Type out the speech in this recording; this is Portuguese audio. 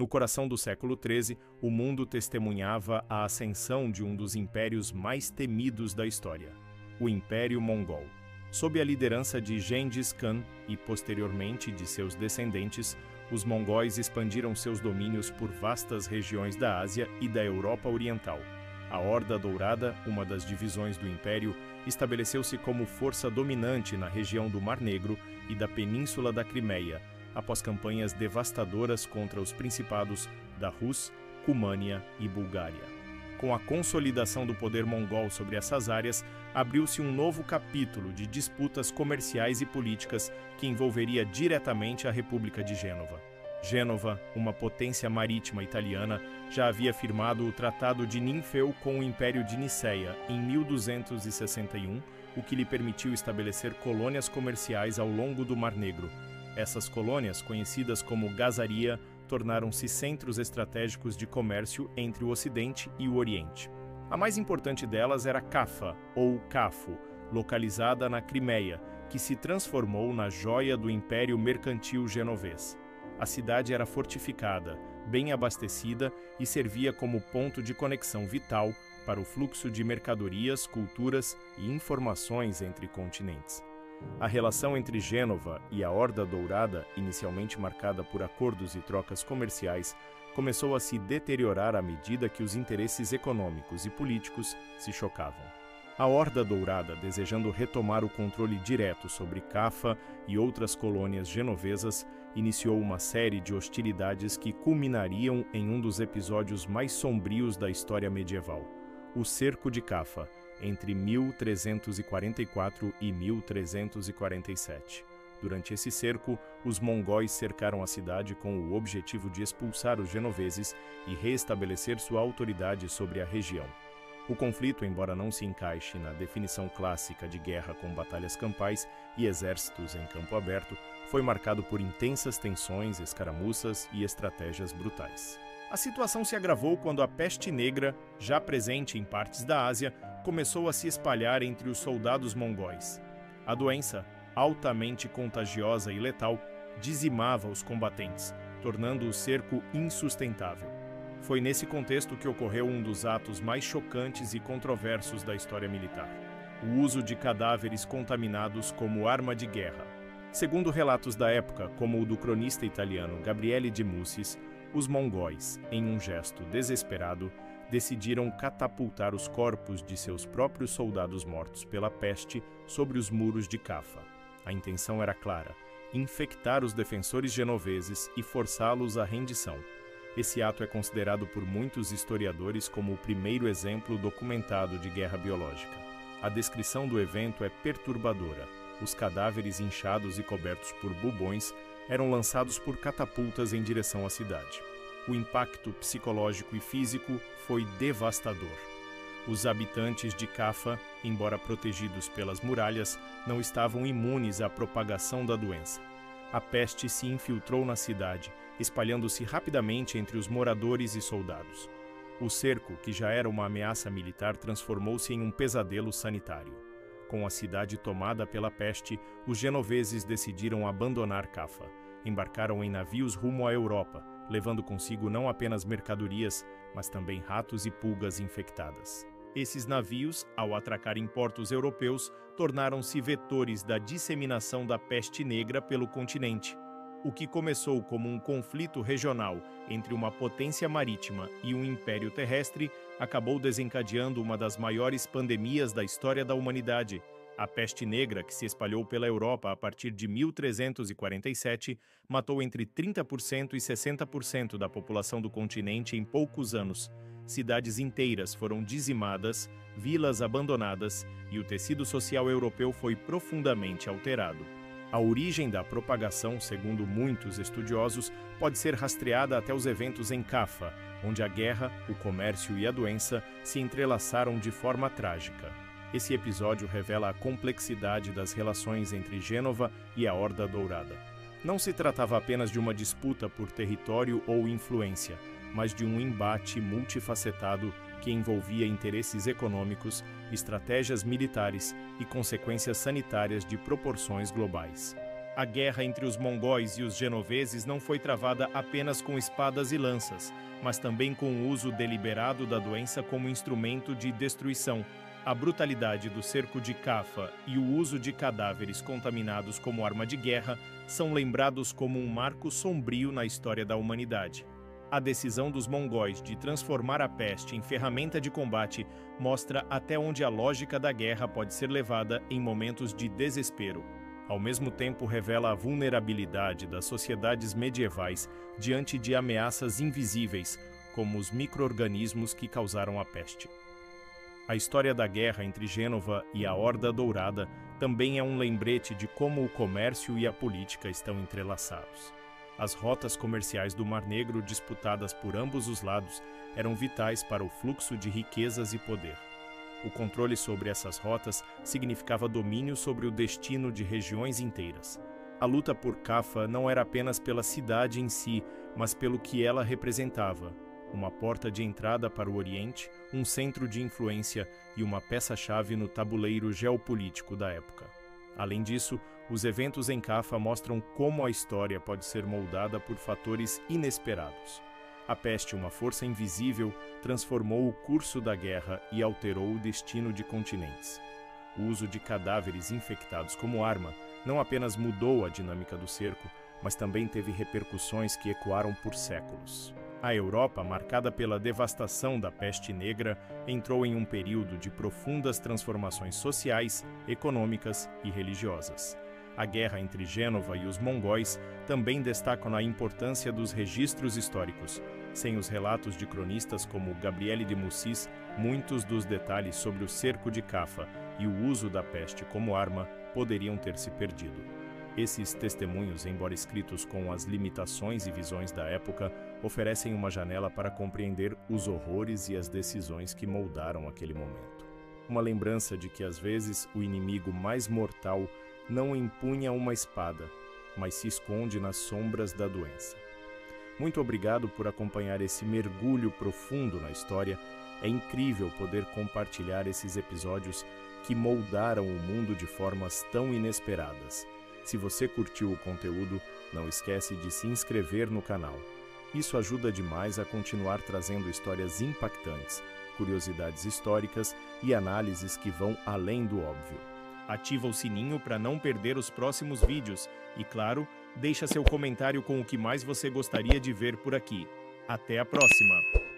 No coração do século XIII, o mundo testemunhava a ascensão de um dos impérios mais temidos da história, o Império Mongol. Sob a liderança de Gengis Khan e, posteriormente, de seus descendentes, os mongóis expandiram seus domínios por vastas regiões da Ásia e da Europa Oriental. A Horda Dourada, uma das divisões do Império, estabeleceu-se como força dominante na região do Mar Negro e da Península da Crimeia, após campanhas devastadoras contra os principados da Rus, Cumânia e Bulgária. Com a consolidação do poder mongol sobre essas áreas, abriu-se um novo capítulo de disputas comerciais e políticas que envolveria diretamente a República de Gênova. Gênova, uma potência marítima italiana, já havia firmado o Tratado de Ninfeu com o Império de Niceia em 1261, o que lhe permitiu estabelecer colônias comerciais ao longo do Mar Negro. Essas colônias, conhecidas como Gazaria, tornaram-se centros estratégicos de comércio entre o Ocidente e o Oriente. A mais importante delas era Cafa, ou Cafo, localizada na Crimeia, que se transformou na joia do Império Mercantil Genovês. A cidade era fortificada, bem abastecida e servia como ponto de conexão vital para o fluxo de mercadorias, culturas e informações entre continentes. A relação entre Gênova e a Horda Dourada, inicialmente marcada por acordos e trocas comerciais, começou a se deteriorar à medida que os interesses econômicos e políticos se chocavam. A Horda Dourada, desejando retomar o controle direto sobre Cafa e outras colônias genovesas, iniciou uma série de hostilidades que culminariam em um dos episódios mais sombrios da história medieval, o Cerco de Cafa, entre 1344 e 1347. Durante esse cerco, os mongóis cercaram a cidade com o objetivo de expulsar os genoveses e reestabelecer sua autoridade sobre a região. O conflito, embora não se encaixe na definição clássica de guerra com batalhas campais e exércitos em campo aberto, foi marcado por intensas tensões, escaramuças e estratégias brutais. A situação se agravou quando a peste negra, já presente em partes da Ásia, começou a se espalhar entre os soldados mongóis. A doença, altamente contagiosa e letal, dizimava os combatentes, tornando o cerco insustentável. Foi nesse contexto que ocorreu um dos atos mais chocantes e controversos da história militar: o uso de cadáveres contaminados como arma de guerra. Segundo relatos da época, como o do cronista italiano Gabriele de Mussis, os mongóis, em um gesto desesperado, decidiram catapultar os corpos de seus próprios soldados mortos pela peste sobre os muros de Cafa. A intenção era clara: infectar os defensores genoveses e forçá-los à rendição. Esse ato é considerado por muitos historiadores como o primeiro exemplo documentado de guerra biológica. A descrição do evento é perturbadora. Os cadáveres inchados e cobertos por bubões eram lançados por catapultas em direção à cidade. O impacto psicológico e físico foi devastador. Os habitantes de Cafa, embora protegidos pelas muralhas, não estavam imunes à propagação da doença. A peste se infiltrou na cidade, espalhando-se rapidamente entre os moradores e soldados. O cerco, que já era uma ameaça militar, transformou-se em um pesadelo sanitário. Com a cidade tomada pela peste, os genoveses decidiram abandonar Cafa. Embarcaram em navios rumo à Europa, levando consigo não apenas mercadorias, mas também ratos e pulgas infectadas. Esses navios, ao atracar em portos europeus, tornaram-se vetores da disseminação da peste negra pelo continente. O que começou como um conflito regional entre uma potência marítima e um império terrestre acabou desencadeando uma das maiores pandemias da história da humanidade. A peste negra, que se espalhou pela Europa a partir de 1347, matou entre 30% e 60% da população do continente em poucos anos. Cidades inteiras foram dizimadas, vilas abandonadas e o tecido social europeu foi profundamente alterado. A origem da propagação, segundo muitos estudiosos, pode ser rastreada até os eventos em Cafa, onde a guerra, o comércio e a doença se entrelaçaram de forma trágica. Esse episódio revela a complexidade das relações entre Gênova e a Horda Dourada. Não se tratava apenas de uma disputa por território ou influência, mas de um embate multifacetado que envolvia interesses econômicos, estratégias militares e consequências sanitárias de proporções globais. A guerra entre os mongóis e os genoveses não foi travada apenas com espadas e lanças, mas também com o uso deliberado da doença como instrumento de destruição. A brutalidade do cerco de Cafa e o uso de cadáveres contaminados como arma de guerra são lembrados como um marco sombrio na história da humanidade. A decisão dos mongóis de transformar a peste em ferramenta de combate mostra até onde a lógica da guerra pode ser levada em momentos de desespero. Ao mesmo tempo, revela a vulnerabilidade das sociedades medievais diante de ameaças invisíveis, como os micro-organismos que causaram a peste. A história da guerra entre Gênova e a Horda Dourada também é um lembrete de como o comércio e a política estão entrelaçados. As rotas comerciais do Mar Negro, disputadas por ambos os lados, eram vitais para o fluxo de riquezas e poder. O controle sobre essas rotas significava domínio sobre o destino de regiões inteiras. A luta por Cafa não era apenas pela cidade em si, mas pelo que ela representava: uma porta de entrada para o Oriente, um centro de influência e uma peça-chave no tabuleiro geopolítico da época. Além disso, os eventos em Cafa mostram como a história pode ser moldada por fatores inesperados. A peste, uma força invisível, transformou o curso da guerra e alterou o destino de continentes. O uso de cadáveres infectados como arma não apenas mudou a dinâmica do cerco, mas também teve repercussões que ecoaram por séculos. A Europa, marcada pela devastação da peste negra, entrou em um período de profundas transformações sociais, econômicas e religiosas. A guerra entre Gênova e os mongóis também destacam a importância dos registros históricos. Sem os relatos de cronistas como Gabriele de Mussis, muitos dos detalhes sobre o cerco de Cafa e o uso da peste como arma poderiam ter se perdido. Esses testemunhos, embora escritos com as limitações e visões da época, oferecem uma janela para compreender os horrores e as decisões que moldaram aquele momento. Uma lembrança de que, às vezes, o inimigo mais mortal não empunha uma espada, mas se esconde nas sombras da doença. Muito obrigado por acompanhar esse mergulho profundo na história. É incrível poder compartilhar esses episódios que moldaram o mundo de formas tão inesperadas. Se você curtiu o conteúdo, não esquece de se inscrever no canal. Isso ajuda demais a continuar trazendo histórias impactantes, curiosidades históricas e análises que vão além do óbvio. Ativa o sininho para não perder os próximos vídeos e, claro, deixa seu comentário com o que mais você gostaria de ver por aqui. Até a próxima!